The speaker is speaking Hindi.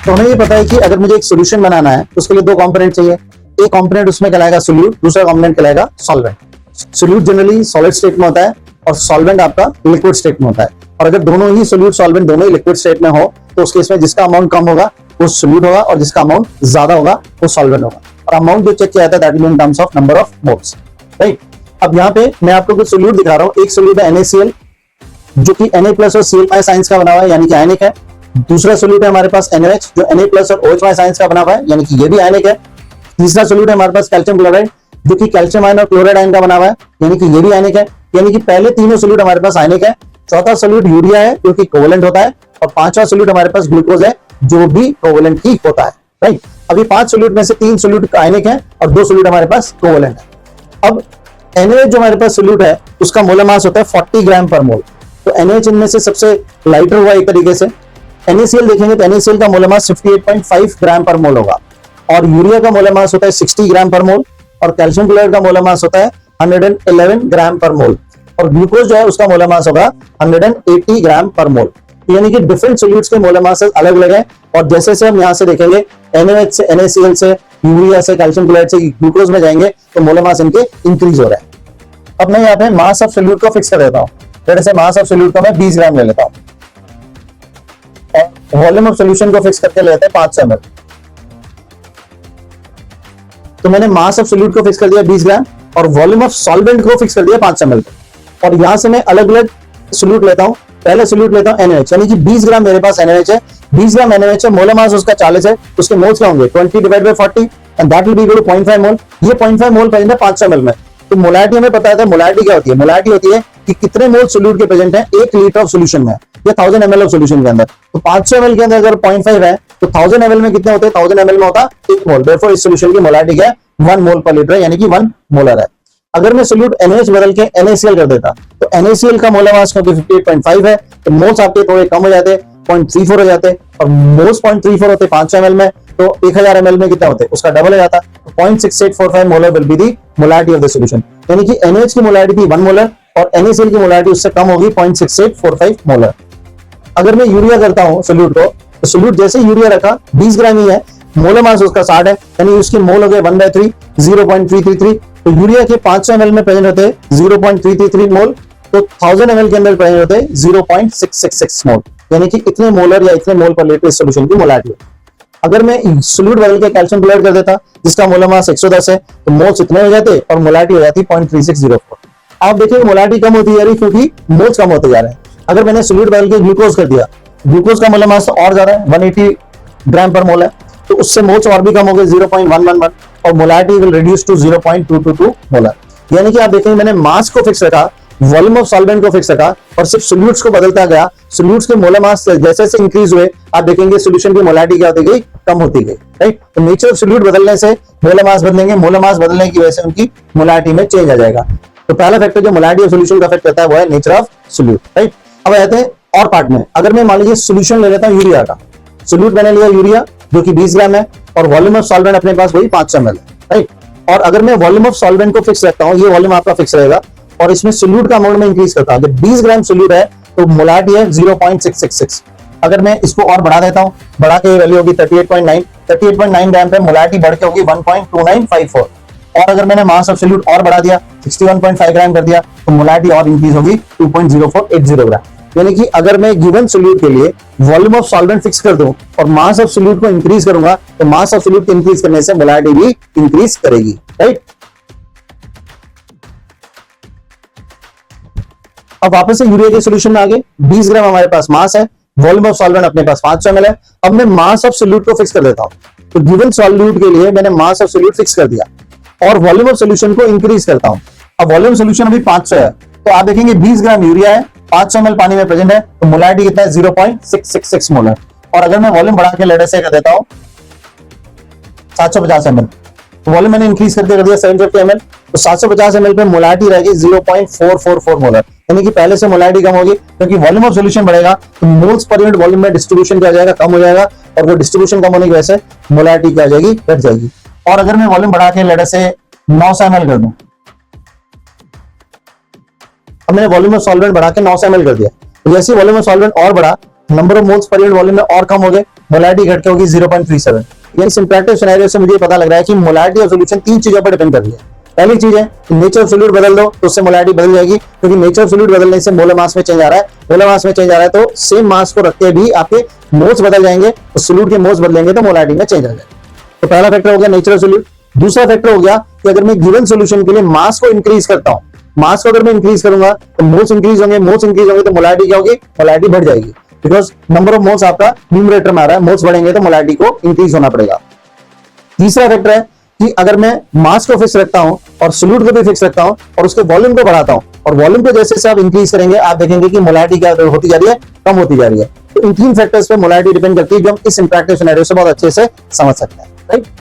तो हमें ये पता है कि अगर मुझे एक सोल्यूशन बनाना है तो उसके लिए दो कंपोनेंट चाहिए। एक कंपोनेंट उसमें कहलाएगा सोल्यूट, दूसरा कंपोनेंट कहलाएगा solvent. Solute generally solid state में होता है और सॉल्वेंट आपका लिक्विड स्टेट में होता है। और अगर दोनों ही सोल्यूट सॉल्वेंट दोनों ही लिक्विड स्टेट में हो तो उस केस में जिसका अमाउंट कम होगा वो सोल्यूट होगा और जिसका अमाउंट ज्यादा होगा वो सॉल्वेंट होगा। और अमाउंट जो चेक किया जाता है that will be in terms of number of moles, right. अब यहाँ पे मैं आपको कुछ सोल्यूट दिखा रहा हूँ। एक सोल्यूट है NaCl जो कि Na प्लस और Cl साइंस का बना हुआ है यानी कि आयनिक है। दूसरा सोल्यूट है हमारे पास NaOH जो Na प्लस और OH साइंस का बना हुआ है यानी कि ये भी आयनिक है। तीसरा सोल्यूट है हमारे पास कैल्शियम क्लोराइड जो कि कैल्शियम आयन और क्लोराइड आयन का बना हुआ है यानी कि ये भी आयनिक है। यानी कि पहले तीनों सोल्यूट हमारे पास आयनिक है। चौथा सोल्यूट यूरिया है जो कि कोवेलेंट होता है और पांचवा सोल्यूट हमारे पास ग्लूकोज है जो भी कोवेलेंट ही होता है, राइट। अभी 5 सोल्यूट में से 3 सोल्यूट आयनिक है और 2 सोल्यूट हमारे पास कोवेलेंट है। अब NaOH जो हमारे पास सोल्यूट है उसका मोलर मास होता है 40 ग्राम पर मोल। तो NaOH इनमें से सबसे लाइटर हुआ एक तरीके से। NaCl देखेंगे तो NaCl का मोलर मास 58.5 ग्राम पर मोल होगा और यूरिया का मोलर मास होता है 60 ग्राम पर मोल और कैल्शियम क्लोराइड का मोलर मास होता है 111 ग्राम पर मोल और ग्लूकोज जो है उसका मोलर मास होगा 180 ग्राम पर मोल। यानी कि डिफरेंट सोल्यूट्स के मोलर मास अलग अलग है और जैसे से हम यहां से देखेंगे NaOH से NaCl से यूरिया से कैल्शियम क्लोराइड से ग्लूकोज में जाएंगे तो मोलर मास इनके इंक्रीज हो रहा है। अब मैं यहाँ पे मास ऑफ सोल्यूट को फिक्स कर देता हूँ। जैसे मास ऑफ सोल्यूट को मैं 20 ग्राम ले लेता हूँ और वॉल्यूम ऑफ सोल्यूशन को फिक्स करके ले लेते हैं 500 ml। तो मैंने मास ऑफ सोल्यूट को फिक्स कर दिया 20 ग्राम और वॉल्यूम ऑफ सॉल्वेंट को फिक्स कर दिया 500 ml और यहां से मैं अलग अलग सोल्यूट लेता हूं। पहले सोल्यूट लेता हूं NaOH यानी कि 20 ग्राम मेरे पास NaOH है। 20 ग्राम NaOH है, मोलर मास उसका 40 है, उसके मोल्स क्या होंगे 20 divide by 40 and that will be equal to 0.5 mole. ये 0.5 मोल प्रेजेंट है 500 ml में। तो मोलारिटी हमें पता है मोलारिटी क्या होती है। मोलारिटी होती है कि कितने मोल सोल्यूट के प्रेजेंट है 1 लीटर ऑफ सोल्यूशन में या 1000 ml ऑफ सोल्यूशन के अंदर। तो 500 ml के अंदर अगर 0.5 है तो 1000 ml में कितने होते हैं 1000 ml में होता 1 मोल। देयरफॉर इस सोल्यूशन की मोलारिटी क्या है 1 मोल पर लीटर यानी कि 1 मोलर है। अगर मैं सोल्यूट NaOH बदल के NaCl कर देता तो NaCl का मोलर मास क्योंकि 58.5 है तो मोल्स आपके थोड़े कम हो जाते 0.34 हो जाते और मोल्स 0.34 होते 500 ml में तो 1000 ml में कितना होते उसका डबल हो जाता। तो 0.6845 molar will be the molarity of the solution. यानी कि NaOH की मोलारिटी थी 1 मोलर और NaCl की मोलारिटी उससे कम होगी 0.6845 मोलर। अगर मैं यूरिया करता हूं सोल्यूट को तो सोल्यूट जैसे यूरिया रखा 20 ग्राम ही है, मोलर मास उसका 60 है यानी उसके मोल हो गए 1/3 0.333। तो यूरिया के 500 ml में प्रेजेंट होते हैं 0.333 मोल तो 1000 ml के अंदर प्रेजेंट होते हैं 0.666 मोल यानी कि इतने मोलर या इतने मोल पर लीटर इस सोल्यूशन की मोलारिटी। अगर मैं सोल्यूट बदल के कैल्शियम क्लोराइड कर देता जिसका मोलर मास 110 है तो मोल्स इतने हो जाते और मोलारिटी हो जाती 0.3604। आप देखिए मोलारिटी कम होती जा रही क्योंकि मोल्स कम होते जा रहे हैं। अगर मैंने सोल्यूट बदल के ग्लूकोज कर दिया, ग्लूकोज का मोलर मास और ज्यादा है 180 ग्राम पर मोल है तो उससे मोल्स और भी कम हो गए 0.111 और molarity will reduce to 0.222 molar. यानी कि आप देखेंगे मैंने मास को फिक्स रखा, वॉल्यूम ऑफ सॉल्वेंट को फिक्स रखा और सिर्फ सोल्यूट्स को बदलता गया। सोल्यूट्स के मोलर मास जैसे जैसे इंक्रीज हुए आप देखेंगे सोल्यूशन की मोलारिटी क्या होती गई कम होती गई, राइट। तो नेचर ऑफ सोल्यूट बदलने से मोलर मास बदलेंगे, मोलर मास बदलने की वजह से उनकी मोलारिटी में चेंज आ जाएगा। तो पहला फैक्टर जो मोलारिटी ऑफ सोल्यूशन का अफेक्ट करता है वो है नेचर ऑफ सोल्यूट, राइट। अब आते हैं और पार्ट में। अगर मैं मान लीजिए सोल्यूशन ले लेता हूं यूरिया का, सोल्यूट मैंने लिया यूरिया जो कि 20 ग्राम है और वॉल्यूम ऑफ सॉल्वेंट अपने पास वही 500 ml है, राइट। और अगर मैं वॉल्यूम ऑफ सॉल्वेंट को फिक्स रखता हूं, ये वॉल्यूम आपका फिक्स रहेगा और इसमें सोल्यूट का अमाउंट में इंक्रीज करता हूं। जब 20 ग्राम सोल्यूट है तो मोलारिटी है 0.666। अगर मैं इसको और बढ़ा देता हूं, बढ़ा के वैल्यू होगी 38.9 ग्राम पे मोलारिटी बढ़ के होगी 1.2954 और अगर मैंने मास ऑफ सोल्यूट और बढ़ा दिया 61.5 ग्राम कर दिया तो मोलारिटी और इंक्रीज होगी 2.0480 ग्राम। यानी कि अगर मैं गिवन सोल्यूट के लिए वॉल्यूम ऑफ सॉल्वेंट फिक्स कर दूं और मास ऑफ सोल्यूट को इंक्रीज करूंगा तो मास ऑफ सोल्यूट इंक्रीज करने से मोलारिटी भी इंक्रीज करेगी, राइट। अब वापस से यूरिया के सोल्यूशन में आ गए। 20 ग्राम हमारे पास मास है, वॉल्यूम ऑफ सॉल्वेंट अपने पास 500 ml है। अब मैं मास ऑफ सोल्यूट को फिक्स कर देता हूं। तो गिवन सोल्यूट के लिए मैंने मास ऑफ सोल्यूट फिक्स कर दिया और वॉल्यूम ऑफ सोल्यूशन को इंक्रीज करता हूं। अब वॉल्यूम सोल्यूशन अभी 500 है तो आप देखेंगे 20 ग्राम यूरिया है, 500 ml पानी में प्रेजेंट है तो मोलारिटी कितना है 0.666 मोलर। और अगर मैं वॉल्यूम बढ़ा के लेटर से कर देता हूं 750 ml तो वॉल्यूम मैंने इंक्रीज कर दिया 750 ml तो 750 ml पे मोलारिटी रहेगी 0.444 मोलर। यानी कि पहले से मोलारिटी कम होगी क्योंकि वॉल्यूम ऑफ सॉल्यूशन बढ़ेगा तो मोल्स पर यूनिट वॉल्यूम में डिस्ट्रीब्यूशन क्या हो जाएगा कम हो जाएगा और वो डिस्ट्रीब्यूशन कम होने की वजह से मोलारिटी क्या हो जाएगी घट जाएगी। और अगर मैं वॉल्यूम बढ़ा के लेटर से 900 ml कर दूं, अब मैंने वॉल्यूम ऑफ सॉल्वेंट बढ़ा के 900 ml कर दिया तो जैसे वॉल्यूम ऑफ सॉल्वेंट और बढ़ा number of moles per unit volume में और कम हो गए मोलैरिटी घट के होगी 0.37। यानी सिंपैक्टिव सिनेरियो से मुझे पता लग रहा है कि मोलैरिटी ऑफ सॉल्यूशन तीन चीजों पर डिपेंड कर रही है। पहली चीज है कि नेचर ऑफ सॉल्यूट बदल दो तो उससे मोलैरिटी बदल जाएगी, क्योंकि नेचर ऑफ सॉल्यूट बदलने से मोलर मास में चेंज आ रहा है। मोलर मास में चेंज आ रहा है तो सेम मास को रखते भी आपके मोल्स बदल जाएंगे, तो सॉल्यूट के मोल्स बदलेंगे तो मोलैरिटी में चेंज आ जाएगा। तो पहला फैक्टर हो गया नेचर ऑफ सॉल्यूट। दूसरा फैक्टर हो गया कि अगर मैं गिवन सॉल्यूशन के लिए मास को इंक्रीज करता हूं, मास को अगर मैं इंक्रीज करूंगा तो मोल्स इंक्रीज होंगे, मोल्स इंक्रीज होंगे तो मोलैरिटी क्या होगी, मोलैरिटी बढ़ जाएगी, बिकॉज नंबर ऑफ मोल्स आपका न्यूमरेटर में आ रहा है, मोल्स बढ़ेंगे तो मोलैरिटी को इंक्रीज होना पड़ेगा। तीसरा फैक्टर है कि अगर मैं मास को फिक्स रखता हूं और सॉल्यूट को भी फिक्स रखता हूं और उसके वॉल्यूम को बढ़ाता हूं, और वॉल्यूम को जैसे आप इंक्रीज करेंगे आप देखेंगे कि मोलैरिटी क्या होती जा रही है, कम होती जा रही है। तो इन तीन फैक्टर्स पे मोलैरिटी डिपेंड करती है, जो हम इस इंटरैक्टिव सिनेरियो से बहुत अच्छे से समझ सकते हैं, राइट।